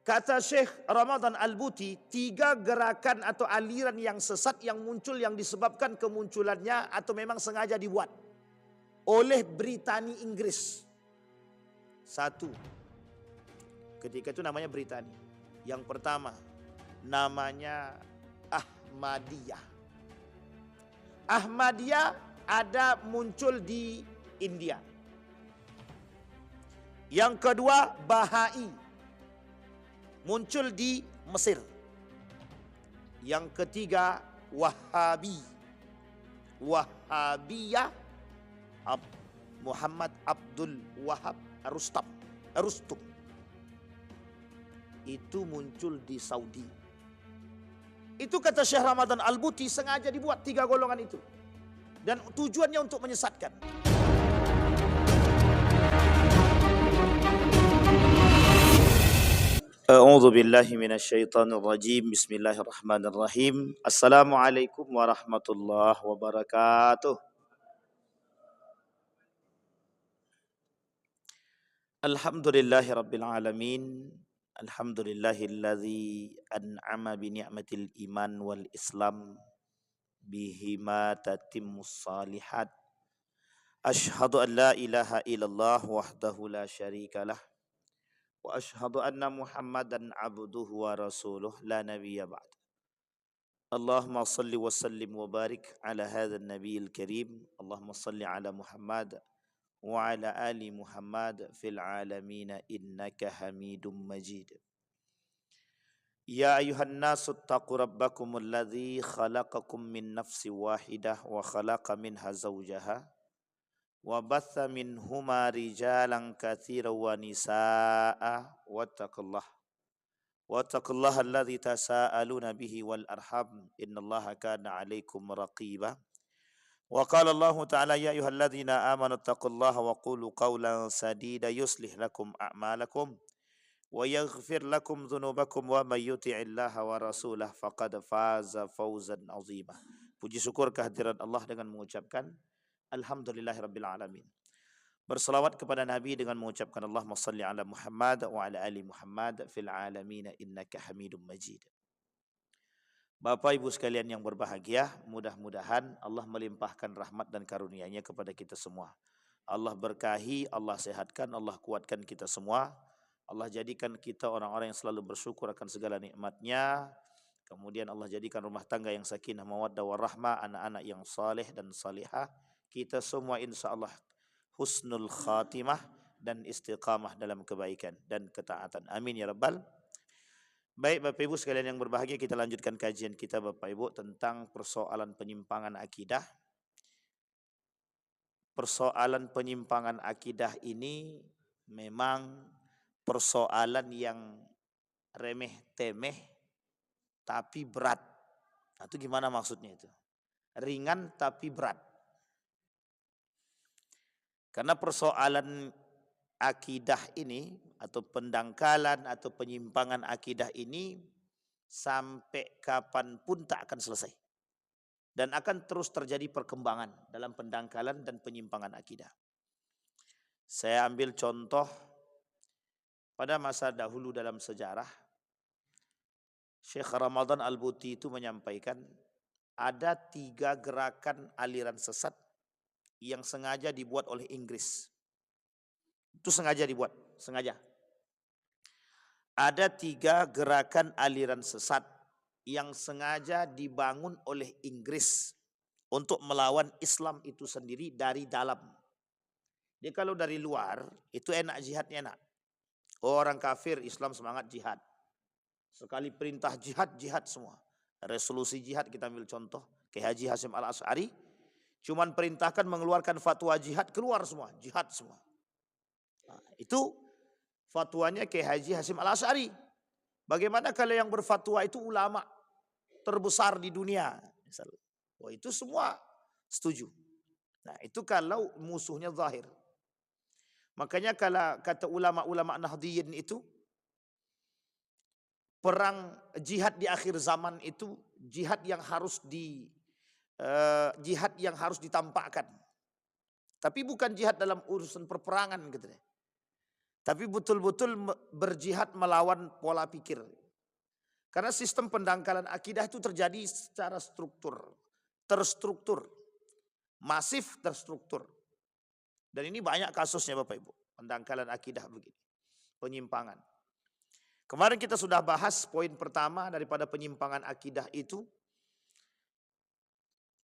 Kata Syekh Ramadan Al-Buti, 3 gerakan atau aliran yang sesat yang muncul yang disebabkan kemunculannya atau memang sengaja dibuat oleh Britani Inggris. 1. Ketika itu namanya Britani. Yang pertama, namanya Ahmadiyah. Ahmadiyah ada muncul di India. Yang kedua, Bahai. Muncul di Mesir. Yang ketiga, Wahabi. Wahabiyah Muhammad Abdul Wahab Rustum. Itu muncul di Saudi. Itu kata Syekh Ramadan Al-Buti sengaja dibuat 3 golongan itu. Dan tujuannya untuk menyesatkan. A'udzu billahi minasyaitonir rajim. Bismillahirrahmanirrahim. Assalamualaikum warahmatullahi wabarakatuh. Alhamdulillahirabbil alamin. Alhamdulillahilladzi an'ama bi ni'matil iman wal islam bihima tatimmus salihat. Asyhadu an la ilaha illallah wahdahu la syarikalah. Wa asyhadu anna Muhammadan abduhu wa rasuluh la nabiyya ba'd. Allahumma salli wa sallim wa barik ala hadzal nabiyil karim. Allahumma salli ala Muhammad wa ala ali Muhammad fil alamin innaka Hamidum Majid. Ya ayuhan nasu taqu rabbakumul ladzi khalaqakum min nafsin wahidah wa khalaqa minha zawjaha wa batha minhuma rijalan katsiran wa nisaa wattaqullaha alladzi tasaaluna bihi wal arham innallaha kana 'alaikum raqiba. Wa qala Allahu ta'ala ya ayyuhalladzina amanu taqullaha wa qulu qawlan sadida yuslih lakum a'malakum wa yaghfir lakum dhunubakum wa may yuti'illaha wa rasulahu faqad faza fawzan 'azima. Puji syukur kehadirat Allah dengan mengucapkan alhamdulillahirabbil alamin. Berselawat kepada Nabi dengan mengucapkan Allahumma shalli ala Muhammad wa ala ali Muhammad fil alamin innaka Hamidum Majid. Bapak Ibu sekalian yang berbahagia, mudah-mudahan Allah melimpahkan rahmat dan karunia-Nya kepada kita semua. Allah berkahi, Allah sehatkan, Allah kuatkan kita semua. Allah jadikan kita orang-orang yang selalu bersyukur akan segala nikmat-Nya. Kemudian Allah jadikan rumah tangga yang sakinah mawaddah warahmah, anak-anak yang saleh dan salihah. Kita semua insya Allah husnul khatimah dan istiqamah dalam kebaikan dan ketaatan. Amin ya rabbal. Baik Bapak Ibu sekalian yang berbahagia, kita lanjutkan kajian kita Bapak Ibu tentang persoalan penyimpangan akidah. Persoalan penyimpangan akidah ini memang persoalan yang remeh temeh tapi berat. Itu gimana maksudnya itu? Ringan tapi berat. Karena persoalan akidah ini atau pendangkalan atau penyimpangan akidah ini sampai kapanpun tak akan selesai. Dan akan terus terjadi perkembangan dalam pendangkalan dan penyimpangan akidah. Saya ambil contoh pada masa dahulu dalam sejarah. Syekh Ramadan Al-Buti itu menyampaikan ada 3 gerakan aliran sesat yang sengaja dibuat oleh Inggris. Itu sengaja dibuat, sengaja. Ada 3 gerakan aliran sesat yang sengaja dibangun oleh Inggris untuk melawan Islam itu sendiri dari dalam. Jadi kalau dari luar itu enak, jihadnya enak. Orang kafir, Islam semangat jihad. Sekali perintah jihad, jihad semua. Resolusi jihad kita ambil contoh, Kiai Haji Hasyim Al-Asy'ari cuman perintahkan mengeluarkan fatwa jihad, keluar semua, jihad semua. Nah, itu fatwanya Kiai Haji Hasyim Al-Asy'ari. Bagaimana kalau yang berfatwa itu ulama terbesar di dunia? Misalnya. Wah, itu semua setuju. Nah, itu kalau musuhnya zahir. Makanya kalau kata ulama-ulama Nahdliyin itu, perang jihad di akhir zaman itu jihad yang harus ditampakkan. Tapi bukan jihad dalam urusan perperangan gitu deh. Tapi betul-betul berjihad melawan pola pikir. Karena sistem pendangkalan akidah itu terjadi secara terstruktur, masif terstruktur. Dan ini banyak kasusnya Bapak Ibu, pendangkalan akidah begini, penyimpangan. Kemarin kita sudah bahas poin pertama daripada penyimpangan akidah itu.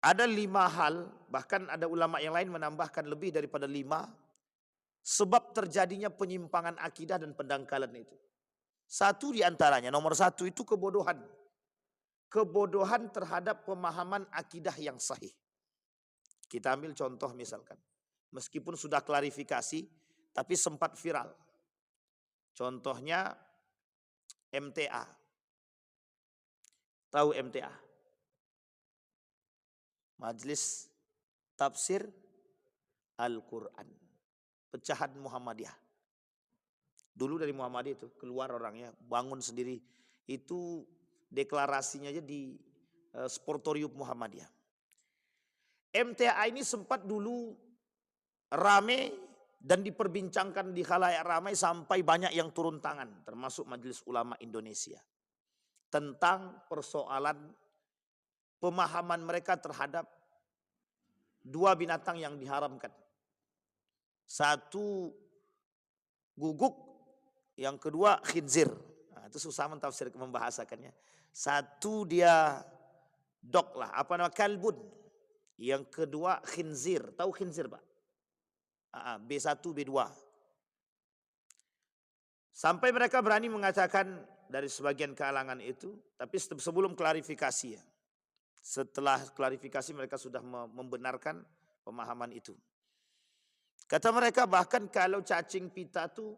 Ada 5 hal, bahkan ada ulama yang lain menambahkan lebih daripada 5 sebab terjadinya penyimpangan akidah dan pendangkalan itu. Satu di antaranya, nomor 1 itu kebodohan. Kebodohan terhadap pemahaman akidah yang sahih. Kita ambil contoh misalkan. Meskipun sudah klarifikasi, tapi sempat viral. Contohnya MTA. Tahu MTA? Majelis Tafsir Al-Quran. Pecahan Muhammadiyah. Dulu dari Muhammadiyah itu keluar orangnya, bangun sendiri. Itu deklarasinya aja di Sportorium Muhammadiyah. MTA ini sempat dulu rame dan diperbincangkan di khalayak ramai sampai banyak yang turun tangan, termasuk Majelis Ulama Indonesia. Tentang persoalan pemahaman mereka terhadap 2 binatang yang diharamkan. Satu guguk, yang kedua khinzir. Nah, itu susah mentafsir membahasakannya. Satu dia dog lah, apa nama, kalbun. Yang kedua khinzir. Tahu khinzir Pak? B1, B2. Sampai mereka berani mengatakan dari sebagian kalangan itu, tapi sebelum klarifikasi ya. Setelah klarifikasi mereka sudah membenarkan pemahaman itu. Kata mereka bahkan kalau cacing pita itu,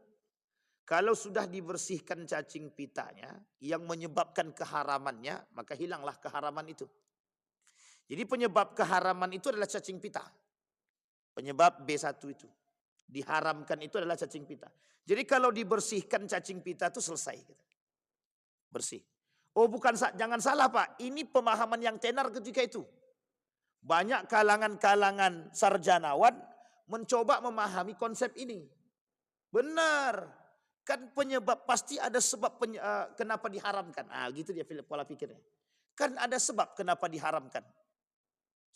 kalau sudah dibersihkan cacing pitanya yang menyebabkan keharamannya, maka hilanglah keharaman itu. Jadi penyebab keharaman itu adalah cacing pita. Penyebab B1 itu. Diharamkan itu adalah cacing pita. Jadi kalau dibersihkan cacing pita itu selesai. Bersih. Oh bukan, jangan salah Pak. Ini pemahaman yang tenar ketika itu. Banyak kalangan-kalangan sarjanawan mencoba memahami konsep ini. Benar. Kan penyebab, pasti ada sebab kenapa diharamkan. Gitu dia pola pikirnya. Kan ada sebab kenapa diharamkan.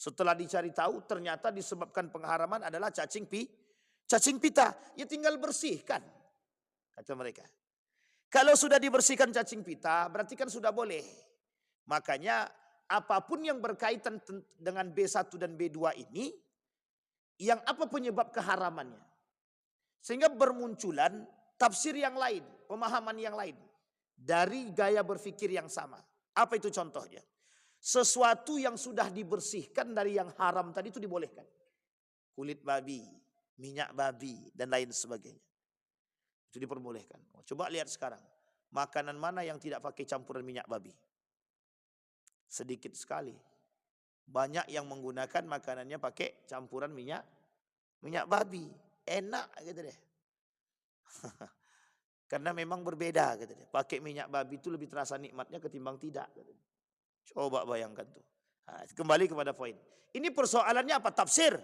Setelah dicari tahu ternyata disebabkan pengharaman adalah cacing pita. Ya tinggal bersihkan, kata mereka. Kalau sudah dibersihkan cacing pita berarti kan sudah boleh. Makanya apapun yang berkaitan dengan B1 dan B2 ini, yang apa penyebab keharamannya. Sehingga bermunculan tafsir yang lain, pemahaman yang lain. Dari gaya berpikir yang sama. Apa itu contohnya? Sesuatu yang sudah dibersihkan dari yang haram tadi itu dibolehkan. Kulit babi, minyak babi, dan lain sebagainya. Itu diperbolehkan. Coba lihat sekarang. Makanan mana yang tidak pakai campuran minyak babi? Sedikit sekali. Banyak yang menggunakan makanannya pakai campuran minyak babi. Enak gitu deh. Karena memang berbeda gitu deh. Pakai minyak babi itu lebih terasa nikmatnya ketimbang tidak. Gitu. Coba bayangkan tuh. Nah, kembali kepada poin. Ini persoalannya apa? Tafsir.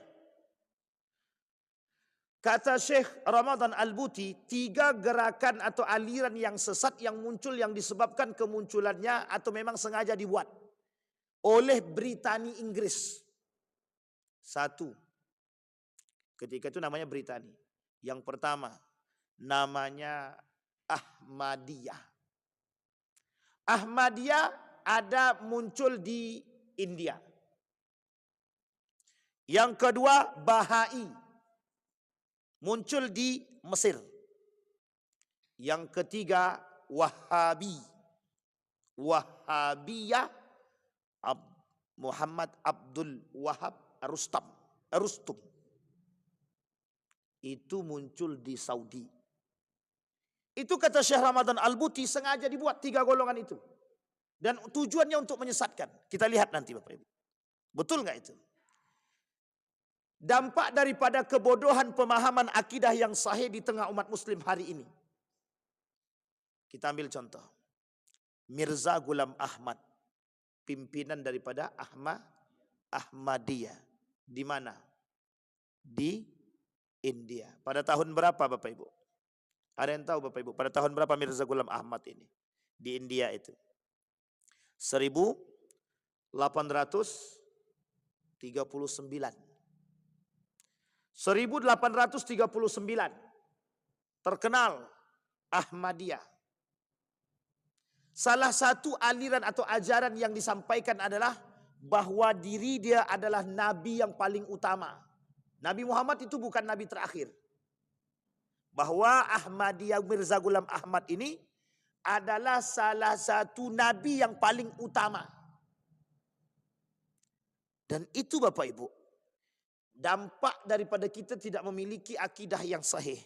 Kata Syekh Ramadan Al-Buti, 3 gerakan atau aliran yang sesat yang muncul yang disebabkan kemunculannya atau memang sengaja dibuat oleh Britani Inggris. 1. Ketika itu namanya Britani. Yang pertama namanya Ahmadiyah. Ahmadiyah ada muncul di India. Yang kedua Bahai, muncul di Mesir. Yang ketiga Wahabi. Wahabiyah Muhammad Abdul Wahab Rustum. Itu muncul di Saudi. Itu kata Syekh Ramadan Al-Buti sengaja dibuat 3 golongan itu. Dan tujuannya untuk menyesatkan. Kita lihat nanti Bapak Ibu. Betul nggak itu? Dampak daripada kebodohan pemahaman akidah yang sahih di tengah umat muslim hari ini. Kita ambil contoh. Mirza Ghulam Ahmad. Pimpinan daripada Ahmadiyah. Di mana? Di India. Pada tahun berapa Bapak Ibu? Ada yang tahu Bapak Ibu? Pada tahun berapa Mirza Ghulam Ahmad ini? Di India itu. 1839. 1839. Terkenal Ahmadiyah. Salah satu aliran atau ajaran yang disampaikan adalah bahwa diri dia adalah nabi yang paling utama. Nabi Muhammad itu bukan nabi terakhir. Bahwa Ahmadiyah Mirza Ghulam Ahmad ini adalah salah satu nabi yang paling utama. Dan itu Bapak Ibu, dampak daripada kita tidak memiliki akidah yang sahih.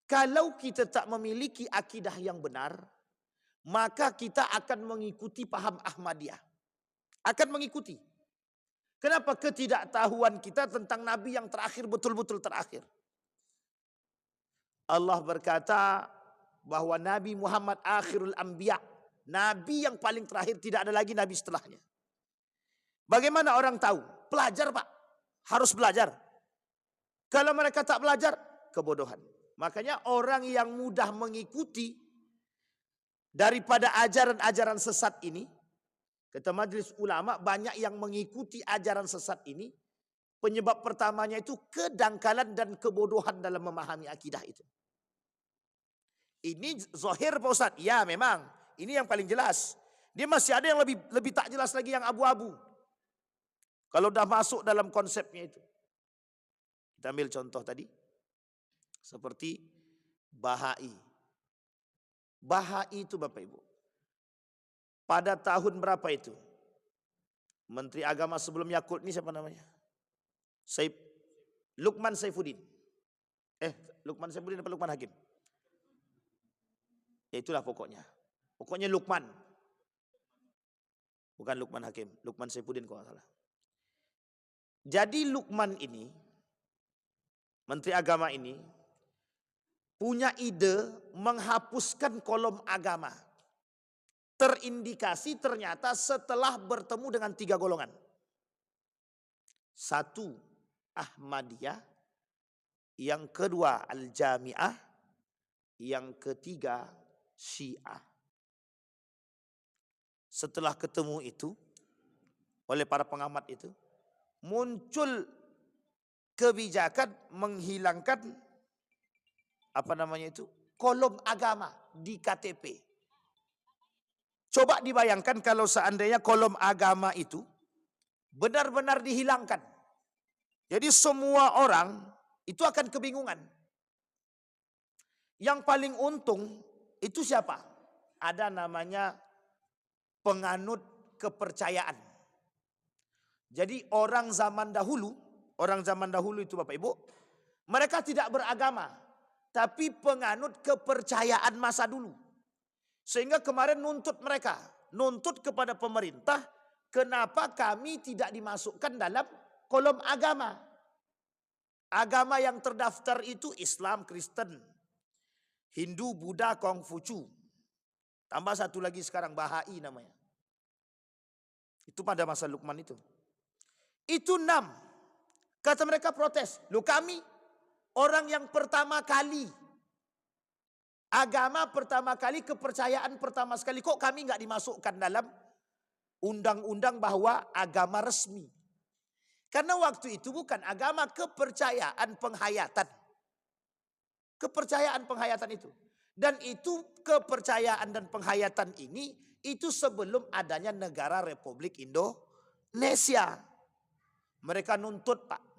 Kalau kita tak memiliki akidah yang benar, maka kita akan mengikuti paham Ahmadiyah. Akan mengikuti. Kenapa? Ketidaktahuan kita tentang nabi yang terakhir, betul-betul terakhir. Allah berkata bahwa Nabi Muhammad akhirul anbiya, nabi yang paling terakhir, tidak ada lagi nabi setelahnya. Bagaimana orang tahu? Belajar Pak, harus belajar. Kalau mereka tak belajar, kebodohan. Makanya orang yang mudah mengikuti daripada ajaran-ajaran sesat ini, kata majelis ulama, banyak yang mengikuti ajaran sesat ini. Penyebab pertamanya itu kedangkalan dan kebodohan dalam memahami akidah itu. Ini zahir Pak Ustaz. Ya memang, ini yang paling jelas. Dia masih ada yang lebih tak jelas lagi, yang abu-abu. Kalau dah masuk dalam konsepnya itu. Kita ambil contoh tadi. Seperti Bahai. Bahai itu Bapak Ibu. Pada tahun berapa itu? Menteri Agama sebelum Yakult ini siapa namanya? Lukman Saifuddin. Lukman Saifuddin apa Lukman Hakim? Ya itulah pokoknya. Pokoknya Lukman. Bukan Lukman Hakim. Lukman Saifuddin kalau salah. Jadi Lukman ini, Menteri Agama ini, punya ide menghapuskan kolom agama. Terindikasi ternyata setelah bertemu dengan 3 golongan. 1, Ahmadiyah. Yang kedua, Al-Jami'ah. Yang ketiga, Syiah. Setelah ketemu itu, oleh para pengamat itu, muncul kebijakan menghilangkan kolom agama di KTP. Coba dibayangkan kalau seandainya kolom agama itu benar-benar dihilangkan. Jadi semua orang itu akan kebingungan. Yang paling untung itu siapa? Ada namanya penganut kepercayaan. Jadi orang zaman dahulu itu Bapak Ibu, mereka tidak beragama, tapi penganut kepercayaan masa dulu. Sehingga kemarin nuntut kepada pemerintah, kenapa kami tidak dimasukkan dalam kolom agama. Agama yang terdaftar itu Islam, Kristen, Hindu, Buddha, Konghucu. Tambah satu lagi sekarang Bahai namanya. Itu pada masa Lukman itu. Itu 6. Kata mereka protes. Loh kami orang yang pertama kali. Agama pertama kali, kepercayaan pertama sekali. Kok kami nggak dimasukkan dalam undang-undang bahwa agama resmi. Karena waktu itu bukan agama, kepercayaan penghayatan. Kepercayaan penghayatan itu. Dan itu kepercayaan dan penghayatan ini, itu sebelum adanya negara Republik Indonesia. Mereka nuntut Pak,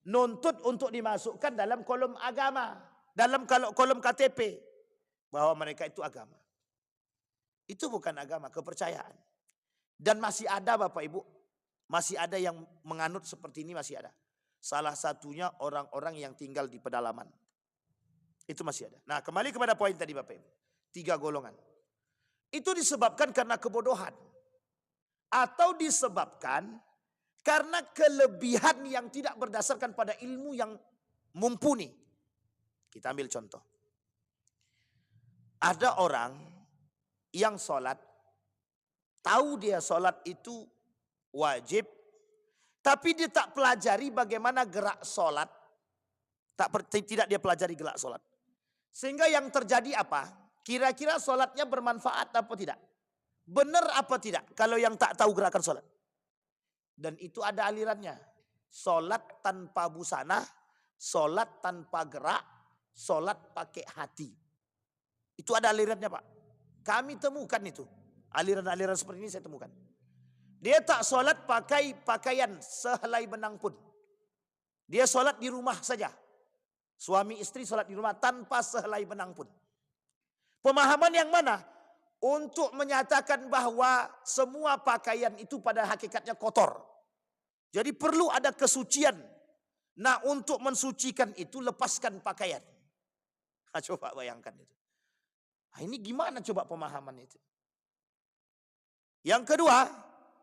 nuntut untuk dimasukkan dalam kolom agama, dalam kolom KTP, bahwa mereka itu agama. Itu bukan agama, kepercayaan. Dan masih ada Bapak Ibu, masih ada yang menganut seperti ini, masih ada. Salah satunya orang-orang yang tinggal di pedalaman. Itu masih ada. Nah kembali kepada poin tadi Bapak Ibu. 3 golongan. Itu disebabkan karena kebodohan. Atau disebabkan karena kelebihan yang tidak berdasarkan pada ilmu yang mumpuni. Kita ambil contoh. Ada orang yang sholat, tahu dia sholat itu wajib, tapi dia tak pelajari bagaimana gerak sholat. Tidak dia pelajari gerak sholat. Sehingga yang terjadi apa? Kira-kira sholatnya bermanfaat apa tidak? Benar apa tidak kalau yang tak tahu gerakan sholat? Dan itu ada alirannya. Sholat tanpa busana, sholat tanpa gerak, sholat pakai hati. Itu ada alirannya Pak. Kami temukan itu. Aliran-aliran seperti ini saya temukan. Dia tak sholat pakai pakaian sehelai benang pun. Dia sholat di rumah saja. Suami istri sholat di rumah tanpa sehelai benang pun. Pemahaman yang mana? Untuk menyatakan bahwa semua pakaian itu pada hakikatnya kotor. Jadi perlu ada kesucian. Nah untuk mensucikan itu lepaskan pakaian. Nah, coba bayangkan itu. Nah, ini gimana coba pemahaman itu? Yang kedua,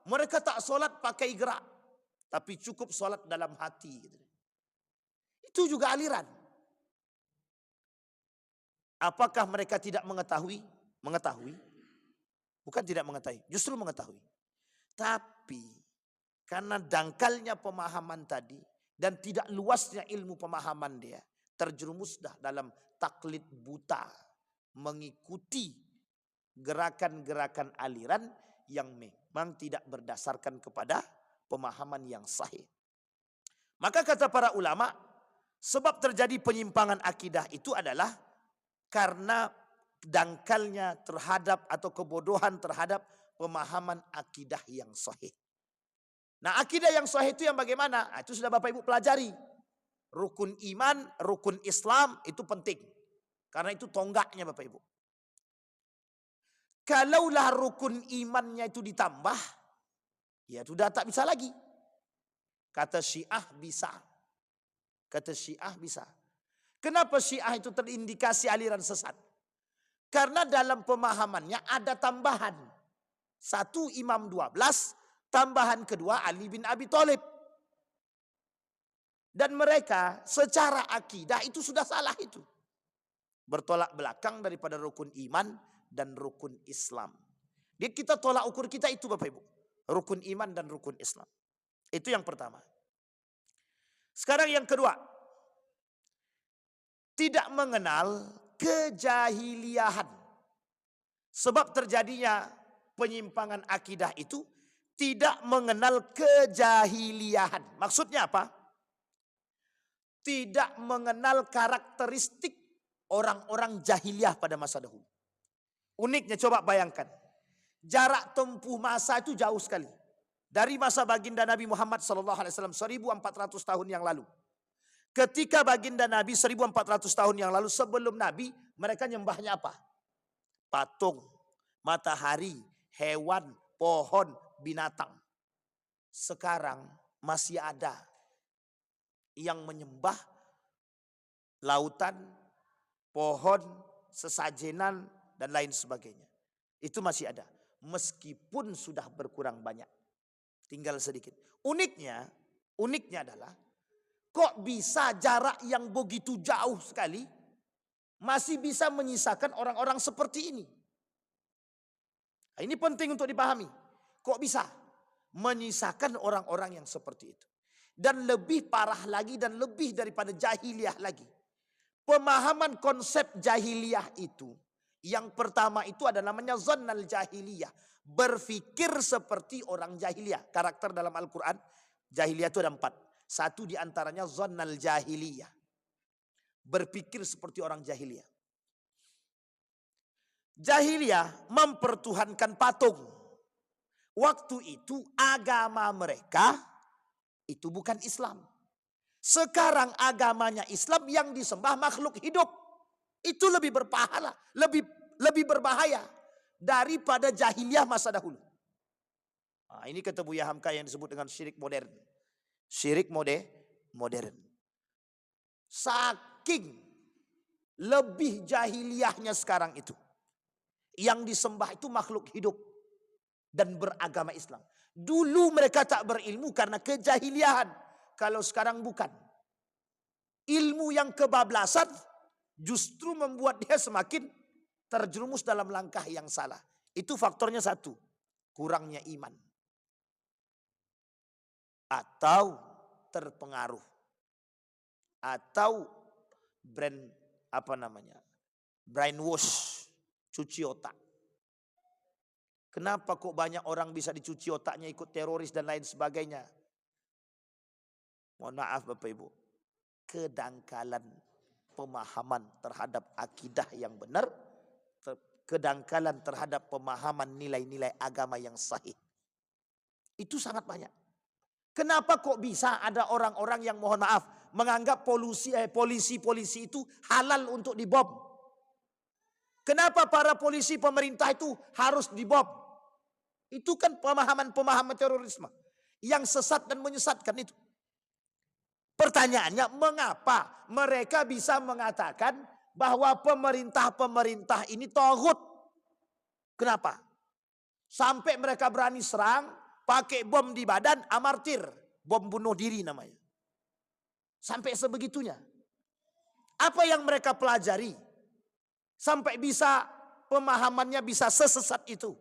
mereka tak sholat pakai gerak. Tapi cukup sholat dalam hati. Itu juga aliran. Apakah mereka tidak mengetahui? Mengetahui. Bukan tidak mengetahui, justru mengetahui. Tapi karena dangkalnya pemahaman tadi dan tidak luasnya ilmu pemahaman dia, terjerumuslah dalam taklid buta, mengikuti gerakan-gerakan aliran yang memang tidak berdasarkan kepada pemahaman yang sahih. Maka kata para ulama, sebab terjadi penyimpangan akidah itu adalah karena dangkalnya terhadap atau kebodohan terhadap pemahaman akidah yang sahih. Nah akidah yang sahih itu yang bagaimana? Nah, itu sudah Bapak Ibu pelajari. Rukun iman, rukun Islam itu penting. Karena itu tonggaknya Bapak Ibu. Kalaulah rukun imannya itu ditambah, ya sudah tak bisa lagi. Kata Syiah bisa. Kata Syiah bisa. Kenapa Syiah itu terindikasi aliran sesat? Karena dalam pemahamannya ada tambahan. 1 Imam 12, tambahan kedua Ali bin Abi Thalib. Dan mereka secara akidah itu sudah salah itu. Bertolak belakang daripada rukun iman dan rukun Islam. Jadi kita tolak ukur kita itu Bapak Ibu. Rukun iman dan rukun Islam. Itu yang pertama. Sekarang yang kedua. Tidak mengenal kejahiliahan. Sebab terjadinya penyimpangan akidah itu tidak mengenal kejahiliahan. Maksudnya apa? Tidak mengenal karakteristik orang-orang jahiliyah pada masa dahulu. Uniknya coba bayangkan. Jarak tempuh masa itu jauh sekali. Dari masa baginda Nabi Muhammad SAW 1400 tahun yang lalu. Ketika baginda Nabi 1400 tahun yang lalu sebelum Nabi, mereka nyembahnya apa? Patung, matahari, hewan, pohon, binatang. Sekarang masih ada yang menyembah lautan, pohon, sesajenan, dan lain sebagainya. Itu masih ada. Meskipun sudah berkurang banyak. Tinggal sedikit. Uniknya adalah kok bisa jarak yang begitu jauh sekali masih bisa menyisakan orang-orang seperti ini. Nah, ini penting untuk dipahami. Kok bisa menyisakan orang-orang yang seperti itu. Dan lebih parah lagi dan lebih daripada jahiliyah lagi. Pemahaman konsep jahiliyah itu. Yang pertama itu ada namanya zannal jahiliyah. Berfikir seperti orang jahiliyah. Karakter dalam Al-Quran jahiliyah itu ada 4. Satu di antaranya zannal jahiliyah. Berpikir seperti orang jahiliyah. Jahiliyah mempertuhankan patung. Waktu itu agama mereka itu bukan Islam. Sekarang agamanya Islam yang disembah makhluk hidup. Itu lebih berpahala, lebih berbahaya daripada jahiliyah masa dahulu. Nah, ini kata Buya Hamka yang disebut dengan syirik modern. Syirik modern. Saking lebih jahiliyahnya sekarang itu. Yang disembah itu makhluk hidup. Dan beragama Islam. Dulu mereka tak berilmu karena kejahiliahan. Kalau sekarang bukan. Ilmu yang kebablasan justru membuat dia semakin terjerumus dalam langkah yang salah. Itu faktornya satu. Kurangnya iman. Atau terpengaruh. Atau brainwash, cuci otak. Kenapa kok banyak orang bisa dicuci otaknya ikut teroris dan lain sebagainya? Mohon maaf Bapak Ibu, kedangkalan pemahaman terhadap akidah yang benar, kedangkalan terhadap pemahaman nilai-nilai agama yang sahih. Itu sangat banyak. Kenapa kok bisa ada orang-orang yang mohon maaf menganggap polisi itu halal untuk dibom? Kenapa para polisi pemerintah itu harus dibom? Itu kan pemahaman terorisme yang sesat dan menyesatkan itu. Pertanyaannya, mengapa mereka bisa mengatakan bahwa pemerintah ini taghut? Kenapa? Sampai mereka berani serang, pakai bom di badan, amartir, bom bunuh diri namanya. Sampai sebegitunya. Apa yang mereka pelajari sampai bisa pemahamannya bisa sesesat itu?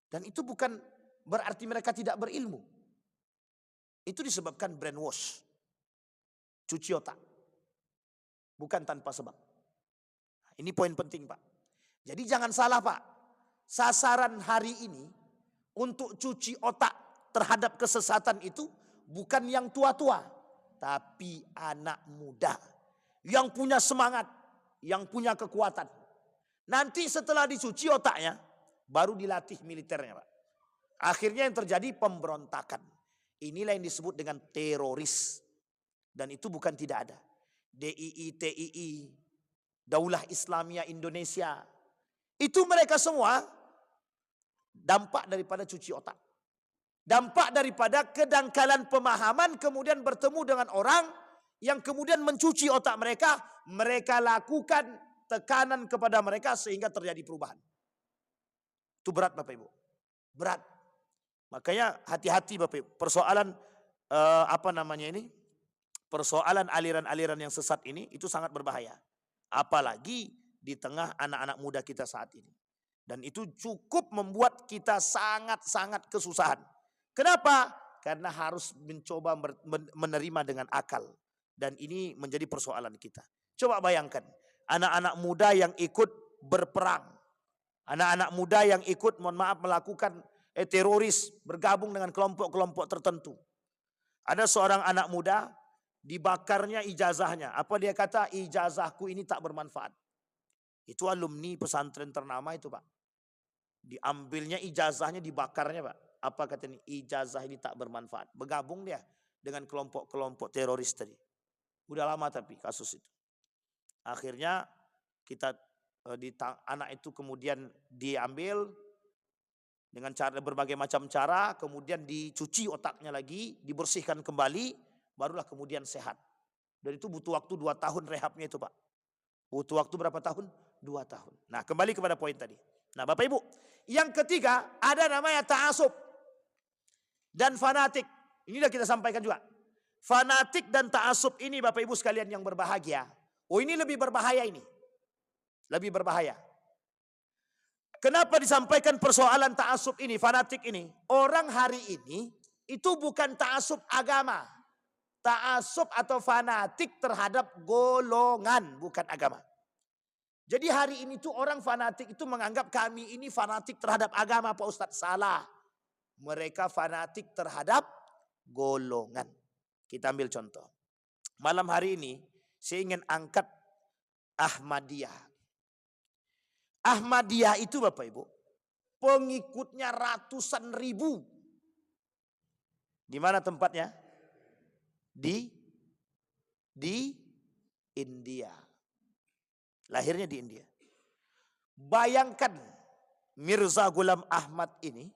Dan itu bukan berarti mereka tidak berilmu. Itu disebabkan brainwash, cuci otak. Bukan tanpa sebab. Ini poin penting Pak. Jadi jangan salah Pak. Sasaran hari ini untuk cuci otak terhadap kesesatan itu bukan yang tua-tua. Tapi anak muda. Yang punya semangat. Yang punya kekuatan. Nanti setelah dicuci otaknya, baru dilatih militernya Pak. Akhirnya yang terjadi pemberontakan. Inilah yang disebut dengan teroris. Dan itu bukan tidak ada. DII, TII, Daulah Islamiyah Indonesia. Itu mereka semua dampak daripada cuci otak. Dampak daripada kedangkalan pemahaman kemudian bertemu dengan orang yang kemudian mencuci otak mereka. Mereka lakukan tekanan kepada mereka sehingga terjadi perubahan. Itu berat Bapak Ibu. Berat. Makanya hati-hati Bapak Ibu. Persoalan persoalan aliran-aliran yang sesat ini itu sangat berbahaya. Apalagi di tengah anak-anak muda kita saat ini. Dan itu cukup membuat kita sangat-sangat kesusahan. Kenapa? Karena harus mencoba menerima dengan akal. Dan ini menjadi persoalan kita. Coba bayangkan, anak-anak muda yang ikut berperang. Anak-anak muda yang ikut, mohon maaf, melakukan teroris, bergabung dengan kelompok-kelompok tertentu. Ada seorang anak muda, dibakarnya ijazahnya. Apa dia kata? Ijazahku ini tak bermanfaat. Itu alumni pesantren ternama itu Pak. Diambilnya ijazahnya, dibakarnya Pak. Apa katanya? Ijazah ini tak bermanfaat. Bergabung dia dengan kelompok-kelompok teroris tadi. Udah lama tapi kasus itu. Akhirnya anak itu kemudian diambil dengan berbagai macam cara. Kemudian dicuci otaknya lagi, dibersihkan kembali. Barulah kemudian sehat. Dan itu butuh waktu 2 tahun rehabnya itu Pak. Butuh waktu berapa tahun? 2 tahun. Nah kembali kepada poin tadi. Nah Bapak Ibu. Yang ketiga ada namanya ta'asub. Dan fanatik. Ini sudah kita sampaikan juga. Fanatik dan ta'asub ini Bapak Ibu sekalian yang berbahagia. Oh ini lebih berbahaya ini. Lebih berbahaya. Kenapa disampaikan persoalan ta'asub ini, fanatik ini? Orang hari ini itu bukan ta'asub agama. Ta'asub atau fanatik terhadap golongan, bukan agama. Jadi hari ini tuh orang fanatik itu menganggap kami ini fanatik terhadap agama Pak Ustadz. Salah. Mereka fanatik terhadap golongan. Kita ambil contoh. Malam hari ini saya ingin angkat Ahmadiyah. Ahmadiyah itu Bapak Ibu, pengikutnya ratusan ribu. Di mana tempatnya? Di India. Lahirnya di India. Bayangkan Mirza Ghulam Ahmad ini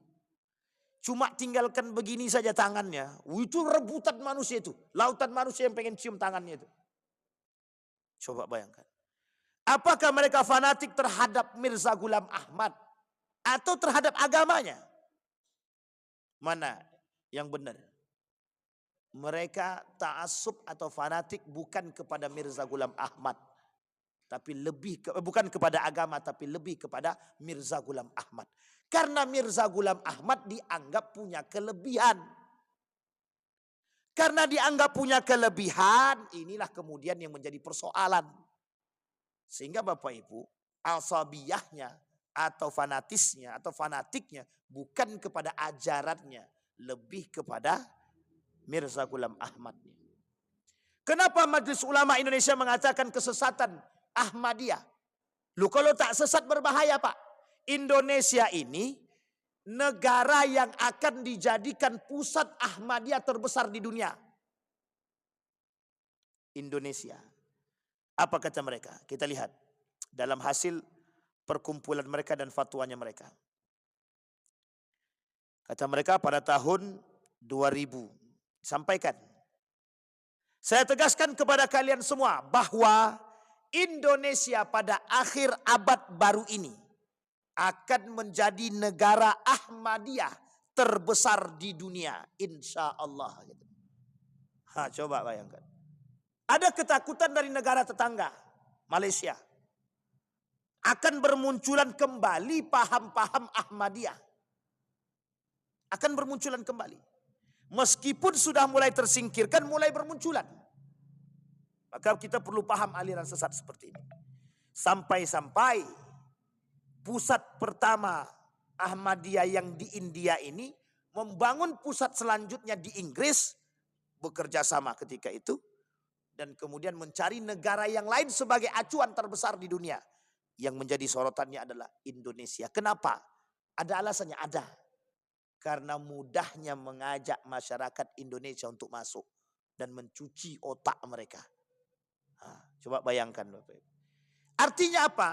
cuma tinggalkan begini saja tangannya. Itu rebutan manusia itu. Lautan manusia yang pengen cium tangannya itu. Coba bayangkan. Apakah mereka fanatik terhadap Mirza Ghulam Ahmad atau terhadap agamanya? Mana yang benar? Mereka ta'assub atau fanatik bukan kepada Mirza Ghulam Ahmad, tapi bukan kepada agama, tapi lebih kepada Mirza Ghulam Ahmad. Karena Mirza Ghulam Ahmad dianggap punya kelebihan. Karena dianggap punya kelebihan, inilah kemudian yang menjadi persoalan. Sehingga Bapak Ibu, asabiyahnya atau fanatisnya atau fanatiknya bukan kepada ajarannya, lebih kepada Mirza Ghulam Ahmadnya. Kenapa Majelis Ulama Indonesia mengatakan kesesatan Ahmadiyah? Lu kalau tak sesat berbahaya Pak. Indonesia ini negara yang akan dijadikan pusat Ahmadiyah terbesar di dunia. Indonesia. Apa kata mereka? Kita lihat dalam hasil perkumpulan mereka dan fatwanya mereka. Kata mereka pada tahun 2000 sampaikan. Saya tegaskan kepada kalian semua bahwa Indonesia pada akhir abad baru ini akan menjadi negara Ahmadiyah terbesar di dunia, insya Allah. Coba bayangkan. Ada ketakutan dari negara tetangga, Malaysia. Akan bermunculan kembali paham-paham Ahmadiyah. Akan bermunculan kembali. Meskipun sudah mulai tersingkirkan, mulai bermunculan. Maka kita perlu paham aliran sesat seperti ini. Sampai-sampai pusat pertama Ahmadiyah yang di India ini membangun pusat selanjutnya di Inggris, bekerja sama ketika itu, dan kemudian mencari negara yang lain sebagai acuan terbesar di dunia. Yang menjadi sorotannya adalah Indonesia. Kenapa? Ada alasannya, ada. Karena mudahnya mengajak masyarakat Indonesia untuk masuk dan mencuci otak mereka. Coba bayangkan Bapak Ibu. Artinya apa?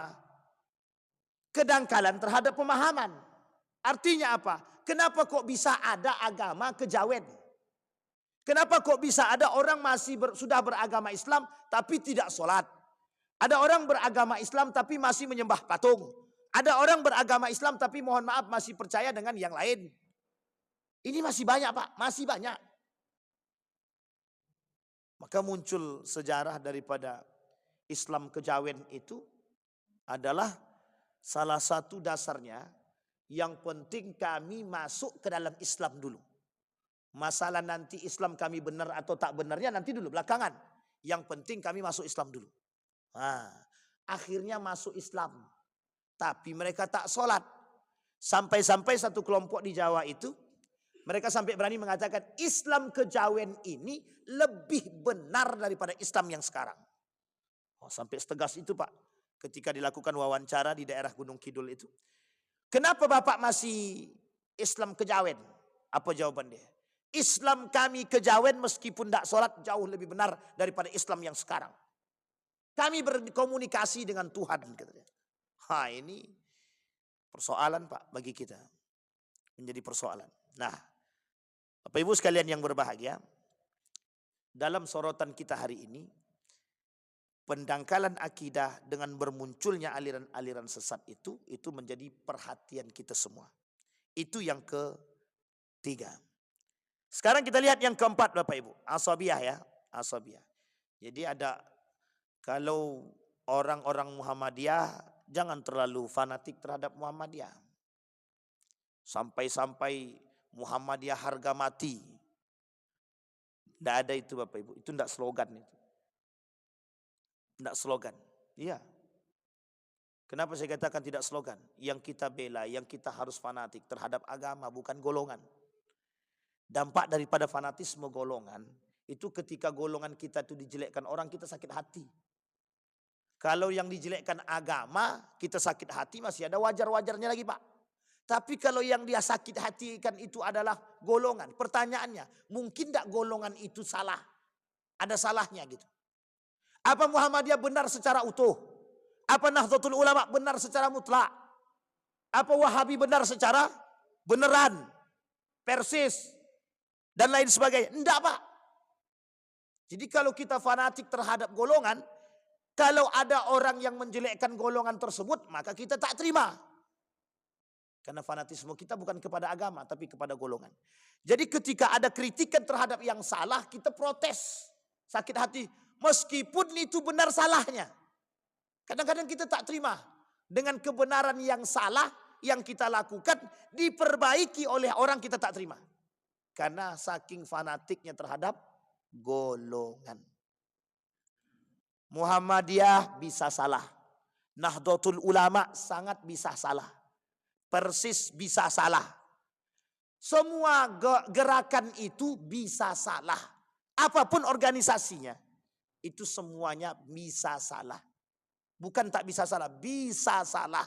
Kedangkalan terhadap pemahaman. Artinya apa? Kenapa kok bisa ada agama kejawen? Kenapa kok bisa ada orang sudah beragama Islam tapi tidak sholat? Ada orang beragama Islam tapi masih menyembah patung. Ada orang beragama Islam tapi mohon maaf masih percaya dengan yang lain. Ini masih banyak Pak, masih banyak. Maka muncul sejarah daripada Islam kejawen itu adalah salah satu dasarnya, yang penting kami masuk ke dalam Islam dulu. Masalah nanti Islam kami benar atau tak benarnya nanti dulu belakangan. Yang penting kami masuk Islam dulu. Akhirnya masuk Islam. Tapi mereka tak sholat. Sampai-sampai satu kelompok di Jawa itu, mereka sampai berani mengatakan Islam kejawen ini lebih benar daripada Islam yang sekarang. Sampai setegas itu Pak. Ketika dilakukan wawancara di daerah Gunung Kidul itu. Kenapa Bapak masih Islam kejawen? Apa jawaban dia? Islam kami kejawen meskipun tidak sholat jauh lebih benar daripada Islam yang sekarang. Kami berkomunikasi dengan Tuhan. Katanya. Ini persoalan Pak bagi kita. Menjadi persoalan. Nah, Bapak Ibu sekalian yang berbahagia. Dalam sorotan kita hari ini. Pendangkalan akidah dengan bermunculnya aliran-aliran sesat itu menjadi perhatian kita semua. Itu yang ketiga. Sekarang kita lihat yang keempat Bapak Ibu. Asabiyah ya. Asabiyah. Jadi ada, kalau orang-orang Muhammadiyah jangan terlalu fanatik terhadap Muhammadiyah. Sampai-sampai Muhammadiyah harga mati. Tidak ada itu Bapak Ibu. Itu tidak slogan itu. Tidak slogan. Iya. Kenapa saya katakan tidak slogan? Yang kita bela, yang kita harus fanatik terhadap agama, bukan golongan. Dampak daripada fanatisme golongan, itu ketika golongan kita itu dijelekkan orang, kita sakit hati. Kalau yang dijelekkan agama, kita sakit hati, masih ada wajar-wajarnya lagi Pak. Tapi kalau yang dia sakit hatikan itu adalah golongan. Pertanyaannya, mungkin tidak golongan itu salah? Ada salahnya gitu. Apa Muhammadiyah benar secara utuh? Apa Nahdlatul Ulama benar secara mutlak? Apa Wahabi benar secara beneran, persis, dan lain sebagainya? Enggak Pak. Jadi kalau kita fanatik terhadap golongan, kalau ada orang yang menjelekkan golongan tersebut, maka kita tak terima. Karena fanatisme kita bukan kepada agama, tapi kepada golongan. Jadi ketika ada kritikan terhadap yang salah, kita protes. Sakit hati. Meskipun itu benar salahnya. Kadang-kadang kita tak terima. Dengan kebenaran yang salah yang kita lakukan diperbaiki oleh orang kita tak terima. Karena saking fanatiknya terhadap golongan. Muhammadiyah bisa salah. Nahdlatul Ulama sangat bisa salah. Persis bisa salah. Semua gerakan itu bisa salah. Apapun organisasinya, itu semuanya bisa salah. Bukan tak bisa salah, bisa salah.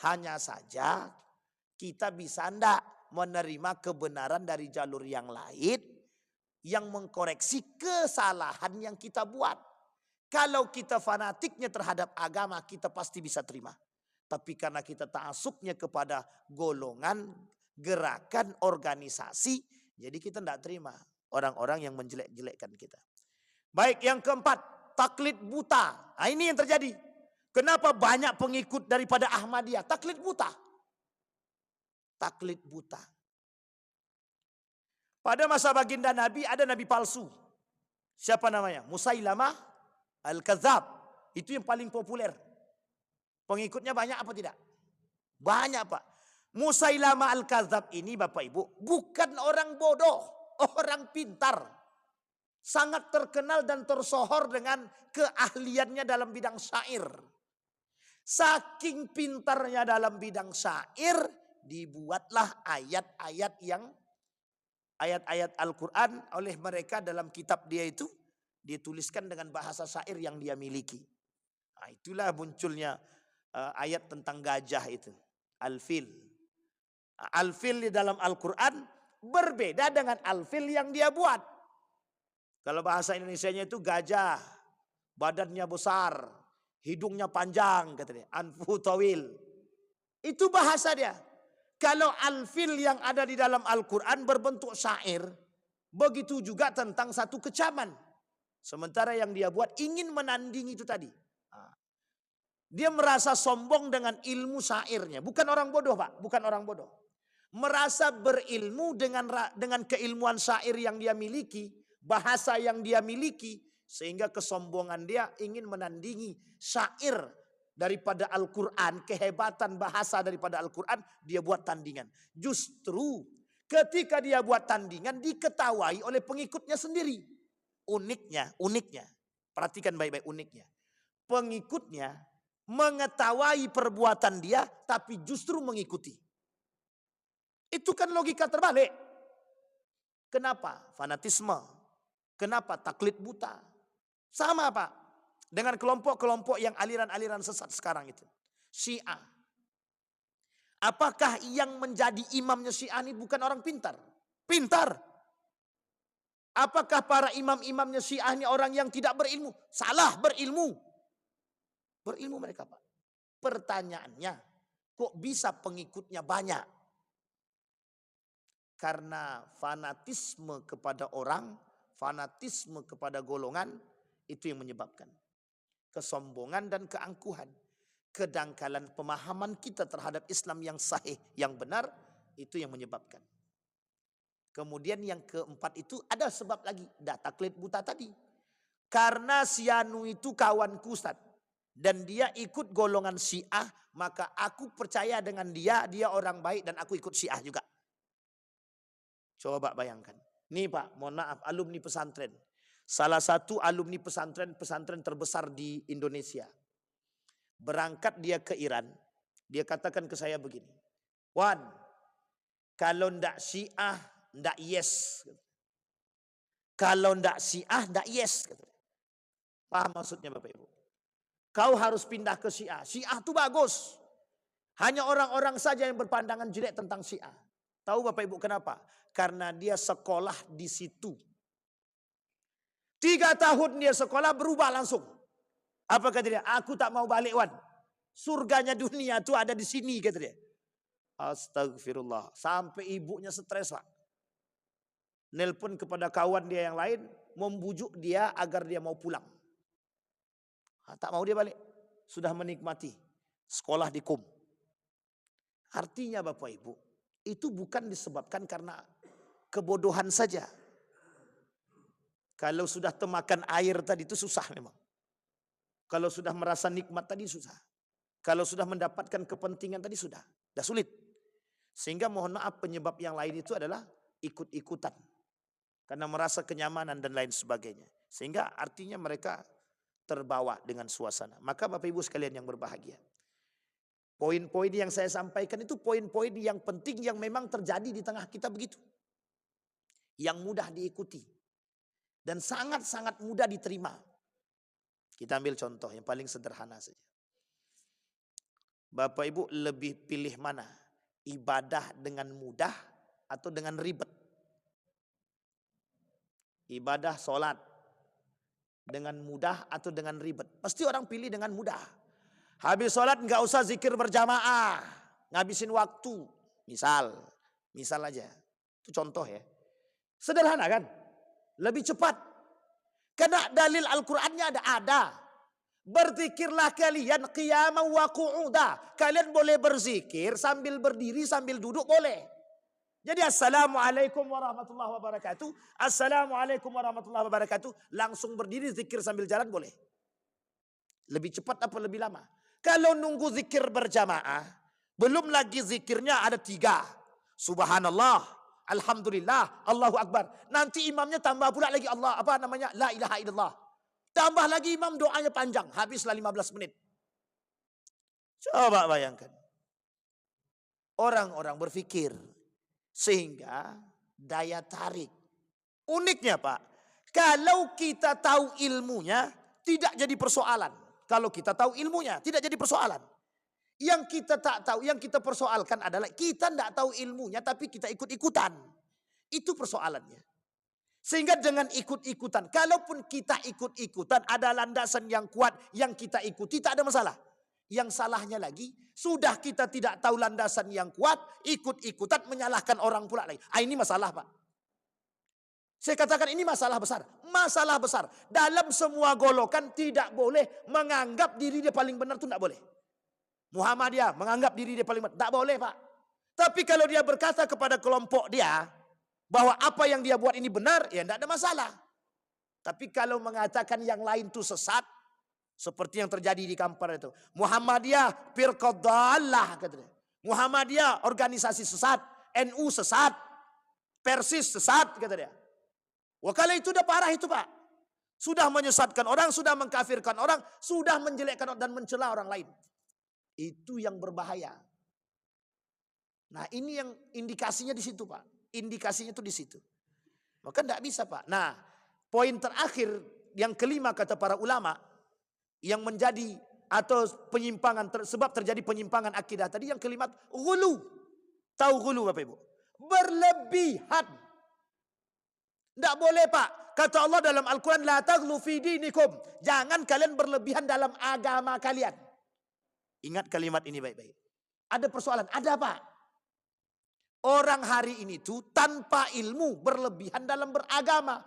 Hanya saja kita bisa enggak menerima kebenaran dari jalur yang lain yang mengkoreksi kesalahan yang kita buat. Kalau kita fanatiknya terhadap agama, kita pasti bisa terima. Tapi karena kita ta'assubnya kepada golongan, gerakan, organisasi, jadi kita tidak terima orang-orang yang menjelek-jelekkan kita. Baik, yang keempat, taklid buta. Nah, ini yang terjadi. Kenapa banyak pengikut daripada Ahmadiyah? Taklid buta. Taklid buta. Pada masa baginda Nabi ada nabi palsu. Siapa namanya? Musailamah Al-Kadzab. Itu yang paling populer. Pengikutnya banyak apa tidak? Banyak, Pak. Musailamah Al-Kadzab ini Bapak Ibu bukan orang bodoh, orang pintar. Sangat terkenal dan tersohor dengan keahliannya dalam bidang syair. Saking pintarnya dalam bidang syair, dibuatlah ayat-ayat Al-Quran oleh mereka dalam kitab dia itu. Dia tuliskan dengan bahasa syair yang dia miliki. Nah, itulah munculnya ayat tentang gajah itu. Al-Fil. Al-Fil di dalam Al-Quran berbeda dengan Al-Fil yang dia buat. Kalau bahasa Indonesianya itu gajah. Badannya besar. Hidungnya panjang. Katanya. Anfu tawil. Itu bahasa dia. Kalau Al-Fil yang ada di dalam Al-Quran berbentuk syair. Begitu juga tentang satu kecaman. Sementara yang dia buat ingin menandingi itu tadi. Dia merasa sombong dengan ilmu syairnya. Bukan orang bodoh, Pak. Bukan orang bodoh. Merasa berilmu dengan keilmuan syair yang dia miliki. Bahasa yang dia miliki. Sehingga kesombongan dia ingin menandingi syair daripada Al-Quran. Kehebatan bahasa daripada Al-Quran. Dia buat tandingan. Justru ketika dia buat tandingan diketawai oleh pengikutnya sendiri. Uniknya, perhatikan baik-baik uniknya. Pengikutnya mengetahui perbuatan dia tapi justru mengikuti. Itu kan logika terbalik. Kenapa? Fanatisme. Kenapa? Taklid buta. Sama Pak. Dengan kelompok-kelompok yang aliran-aliran sesat sekarang itu. Syiah. Apakah yang menjadi imamnya Syiah ini bukan orang pintar? Pintar. Apakah para imam-imamnya Syiah ini orang yang tidak berilmu? Salah, berilmu. Berilmu mereka, Pak. Pertanyaannya, kok bisa pengikutnya banyak? Karena fanatisme kepada orang, fanatisme kepada golongan, itu yang menyebabkan. Kesombongan dan keangkuhan. Kedangkalan pemahaman kita terhadap Islam yang sahih, yang benar, itu yang menyebabkan. Kemudian yang keempat itu ada sebab lagi. Taklid buta tadi. Karena si Anu itu kawanku Ustaz. Dan dia ikut golongan Syiah. Maka aku percaya dengan dia. Dia orang baik dan aku ikut Syiah juga. Coba bayangkan. Nih Pak, mohon maaf, alumni pesantren. Salah satu alumni pesantren terbesar di Indonesia. Berangkat dia ke Iran. Dia katakan ke saya begini. Wan, kalau ndak Syiah, ndak yes. Kalau ndak Syiah, ndak yes. Paham maksudnya Bapak Ibu? Kau harus pindah ke Syiah. Syiah itu bagus. Hanya orang-orang saja yang berpandangan jelek tentang Syiah. Tahu Bapak Ibu kenapa? Karena dia sekolah di situ. 3 tahun dia sekolah berubah langsung. Apa kata dia? Aku tak mau balik Wan. Surganya dunia itu ada di sini kata dia. Astagfirullah. Sampai ibunya stres Pak. Nelpon kepada kawan dia yang lain. Membujuk dia agar dia mau pulang. Tak mau dia balik. Sudah menikmati sekolah di Qom. Artinya Bapak Ibu. Itu bukan disebabkan karena kebodohan saja. Kalau sudah temakan air tadi itu susah memang. Kalau sudah merasa nikmat tadi susah. Kalau sudah mendapatkan kepentingan tadi sudah sulit. Sehingga mohon maaf penyebab yang lain itu adalah ikut-ikutan. karena merasa kenyamanan dan lain sebagainya. Sehingga artinya mereka terbawa dengan suasana. Maka Bapak Ibu sekalian yang berbahagia, poin-poin yang saya sampaikan itu poin-poin yang penting yang memang terjadi di tengah kita begitu. Yang mudah diikuti dan sangat-sangat mudah diterima. Kita ambil contoh yang paling sederhana saja. Bapak Ibu lebih pilih mana? Ibadah dengan mudah atau dengan ribet? Ibadah sholat dengan mudah atau dengan ribet? Pasti orang pilih dengan mudah. Habis sholat nggak usah zikir berjamaah, ngabisin waktu. Misal aja. Itu contoh ya. Sederhana kan? Lebih cepat. Karena dalil Al-Qur'annya ada. Berzikirlah kalian qiyaman wa qu'uda. Kalian boleh berzikir sambil berdiri, sambil duduk boleh. Jadi assalamualaikum warahmatullahi wabarakatuh. Assalamualaikum warahmatullahi wabarakatuh. Langsung berdiri zikir sambil jalan boleh. Lebih cepat apa lebih lama? Kalau nunggu zikir berjamaah, belum lagi zikirnya ada 3. Subhanallah, alhamdulillah, Allahu Akbar. Nanti imamnya tambah pula lagi la ilaha illallah. Tambah lagi imam doanya panjang, habislah 15 menit. Coba bayangkan. Orang-orang berpikir sehingga daya tarik. Uniknya Pak, kalau kita tahu ilmunya tidak jadi persoalan. Kalau kita tahu ilmunya tidak jadi persoalan. Yang kita tak tahu, yang kita persoalkan adalah kita tidak tahu ilmunya tapi kita ikut-ikutan. Itu persoalannya. Sehingga dengan ikut-ikutan, kalaupun kita ikut-ikutan ada landasan yang kuat yang kita ikuti tak ada masalah. Yang salahnya lagi, sudah kita tidak tahu landasan yang kuat, ikut-ikutan menyalahkan orang pula lagi. Ini masalah Pak. Saya katakan ini masalah besar. Masalah besar. Dalam semua golongan tidak boleh menganggap diri dia paling benar itu tidak boleh. Muhammadiyah menganggap diri dia paling benar. Tak boleh Pak. Tapi kalau dia berkata kepada kelompok dia, bahwa apa yang dia buat ini benar, ya tidak ada masalah. Tapi kalau mengatakan yang lain itu sesat, seperti yang terjadi di Kampar itu. Muhammadiyah firqah dhalah katanya. Muhammadiyah organisasi sesat, NU sesat, Persis sesat kata dia. Wah kalau itu udah parah itu Pak. Sudah menyesatkan orang, sudah mengkafirkan orang, sudah menjelekkan dan mencela orang lain. Itu yang berbahaya. Nah ini yang indikasinya di situ Pak. Indikasinya itu di situ. Maka tidak bisa Pak. Nah poin terakhir yang kelima kata para ulama yang menjadi atau penyimpangan sebab terjadi penyimpangan akidah tadi yang kelima ghulu. Tahu ghulu Bapak Ibu? Berlebihan. Tidak boleh Pak. Kata Allah dalam Al-Quran la taghlu fi dinikum. Jangan kalian berlebihan dalam agama kalian. Ingat kalimat ini baik-baik. Ada persoalan, ada Pak. Orang hari ini tuh tanpa ilmu berlebihan dalam beragama.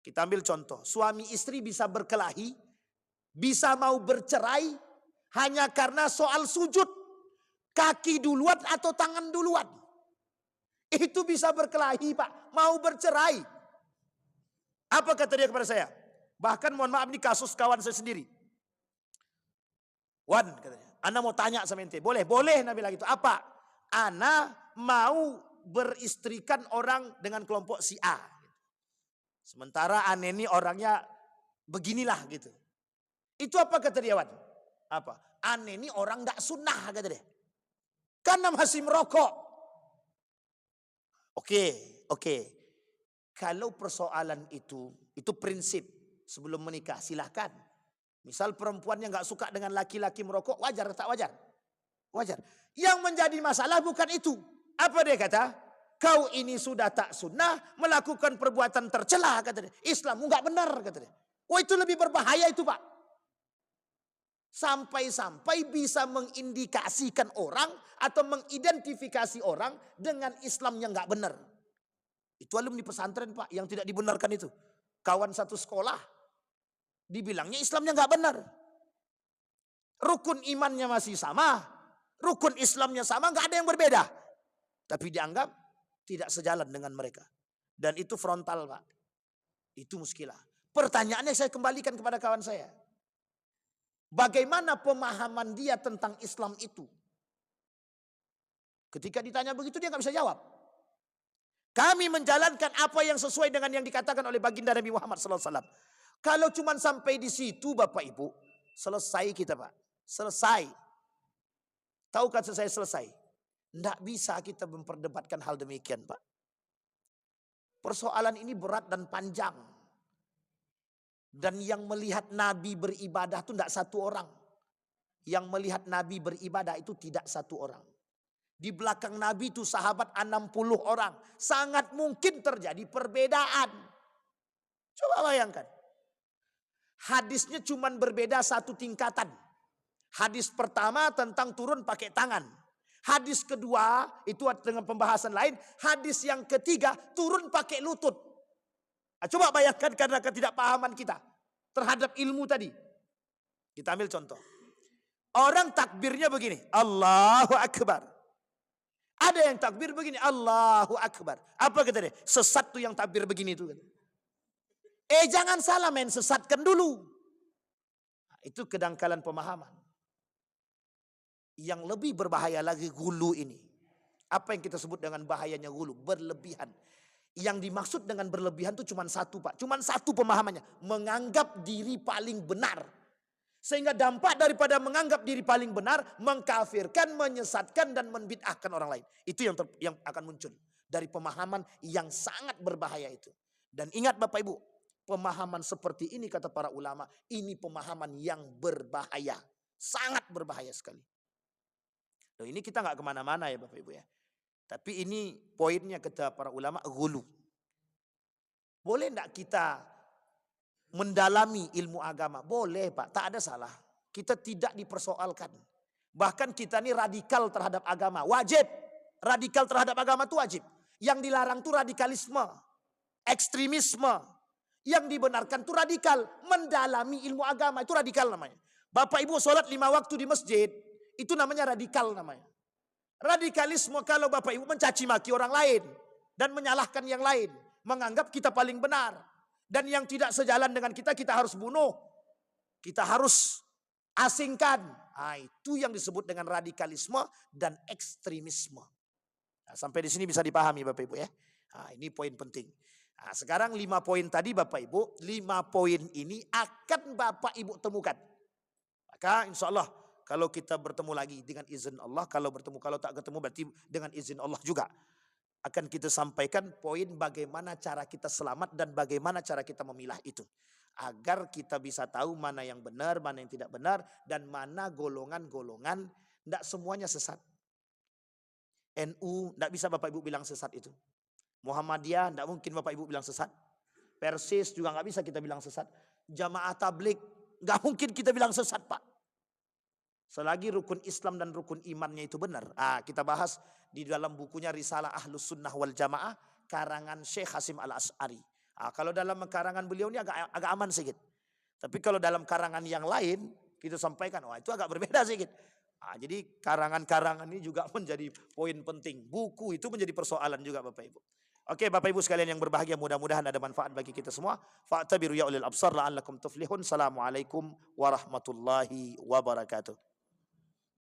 Kita ambil contoh, suami istri bisa berkelahi, bisa mau bercerai hanya karena soal sujud. Kaki duluan atau tangan duluan. Itu bisa berkelahi Pak, mau bercerai. Apa kata dia kepada saya? Bahkan mohon maaf ini kasus kawan saya sendiri. Wan katanya, Ana mau tanya sama ente. Boleh, boleh Nabi lagi itu. Apa? Ana mau beristrikan orang dengan kelompok si A. Sementara Ane ini orangnya beginilah gitu. Itu apa kata dia Wan? Apa? Ane ini orang gak sunnah kata dia. Karena masih merokok. Oke. Kalau persoalan itu prinsip sebelum menikah silahkan. Misal perempuan yang gak suka dengan laki-laki merokok wajar tak wajar? Wajar. Yang menjadi masalah bukan itu. Apa dia kata? Kau ini sudah tak sunnah, melakukan perbuatan tercela kata dia. Islammu gak benar kata dia. Wah itu lebih berbahaya itu Pak. Sampai-sampai bisa mengindikasikan orang atau mengidentifikasi orang dengan Islam yang gak benar. Itu alumni pesantren Pak yang tidak dibenarkan itu. Kawan satu sekolah. Dibilangnya Islamnya gak benar. Rukun imannya masih sama. Rukun Islamnya sama, nggak ada yang berbeda. Tapi dianggap tidak sejalan dengan mereka. Dan itu frontal Pak. Itu muskilah. Pertanyaannya saya kembalikan kepada kawan saya. Bagaimana pemahaman dia tentang Islam itu? Ketika ditanya begitu dia nggak bisa jawab. Kami menjalankan apa yang sesuai dengan yang dikatakan oleh baginda Nabi Muhammad SAW. Kalau cuma sampai di situ Bapak Ibu, selesai kita Pak. Selesai. Tahukah selesai? Tidak bisa kita memperdebatkan hal demikian Pak. Persoalan ini berat dan panjang. Dan yang melihat Nabi beribadah itu tidak satu orang. Yang melihat Nabi beribadah itu tidak satu orang. Di belakang Nabi itu sahabat 60 orang. Sangat mungkin terjadi perbedaan. Coba bayangkan. Hadisnya cuma berbeda satu tingkatan. Hadis pertama tentang turun pakai tangan. Hadis kedua itu dengan pembahasan lain. Hadis yang ketiga turun pakai lutut. Nah, coba bayangkan karena ketidakpahaman kita terhadap ilmu tadi. Kita ambil contoh. Orang takbirnya begini. Allahu Akbar. Ada yang takbir begini, Allahu Akbar. Apa kata dia? Sesat tuh yang takbir begini itu. Jangan salah men, sesatkan dulu. Nah, itu kedangkalan pemahaman. Yang lebih berbahaya lagi gulu ini. Apa yang kita sebut dengan bahayanya gulu? Berlebihan. Yang dimaksud dengan berlebihan itu cuma satu Pak. Cuma satu pemahamannya. Menganggap diri paling benar. Sehingga dampak daripada menganggap diri paling benar, mengkafirkan, menyesatkan, dan membid'ahkan orang lain. Itu yang akan muncul dari pemahaman yang sangat berbahaya itu. Dan ingat Bapak Ibu, pemahaman seperti ini kata para ulama, ini pemahaman yang berbahaya. Sangat berbahaya sekali. Loh, ini kita nggak kemana-mana ya Bapak Ibu ya. Tapi ini poinnya kata para ulama, ghulu. Boleh enggak kita mendalami ilmu agama? Boleh Pak, tak ada salah. Kita tidak dipersoalkan. Bahkan kita ini radikal terhadap agama. Wajib. Radikal terhadap agama itu wajib. Yang dilarang itu radikalisme. Ekstremisme. Yang dibenarkan itu radikal. Mendalami ilmu agama itu radikal namanya. Bapak Ibu sholat 5 waktu di masjid. Itu namanya radikal namanya. Radikalisme kalau Bapak Ibu mencaci maki orang lain. Dan menyalahkan yang lain. Menganggap kita paling benar. Dan yang tidak sejalan dengan kita harus bunuh. Kita harus asingkan. Nah, itu yang disebut dengan radikalisme dan ekstremisme. Nah, sampai di sini bisa dipahami Bapak Ibu ya. Nah, ini poin penting. Nah, sekarang 5 poin tadi Bapak Ibu. 5 poin ini akan Bapak Ibu temukan. Maka insya Allah kalau kita bertemu lagi dengan izin Allah. Kalau tak ketemu berarti dengan izin Allah juga. Akan kita sampaikan poin bagaimana cara kita selamat dan bagaimana cara kita memilah itu. Agar kita bisa tahu mana yang benar, mana yang tidak benar. Dan mana golongan-golongan, tidak semuanya sesat. NU, tidak bisa Bapak Ibu bilang sesat itu. Muhammadiyah, tidak mungkin Bapak Ibu bilang sesat. Persis juga nggak bisa kita bilang sesat. Jamaah tablik, nggak mungkin kita bilang sesat Pak. Selagi rukun Islam dan rukun imannya itu benar. Kita bahas di dalam bukunya Risalah Ahlus Sunnah wal Jamaah karangan Syekh Hasim Al-Asy'ari. Kalau dalam karangan beliau ini agak aman sedikit. Tapi kalau dalam karangan yang lain kita sampaikan, itu agak berbeda sedikit. Jadi karangan-karangan ini juga menjadi poin penting. Buku itu menjadi persoalan juga Bapak Ibu. Oke Bapak Ibu sekalian yang berbahagia, mudah-mudahan ada manfaat bagi kita semua. Fa'tabiru ya ulil absar la'allakum tuflihun. Assalamualaikum warahmatullahi wabarakatuh.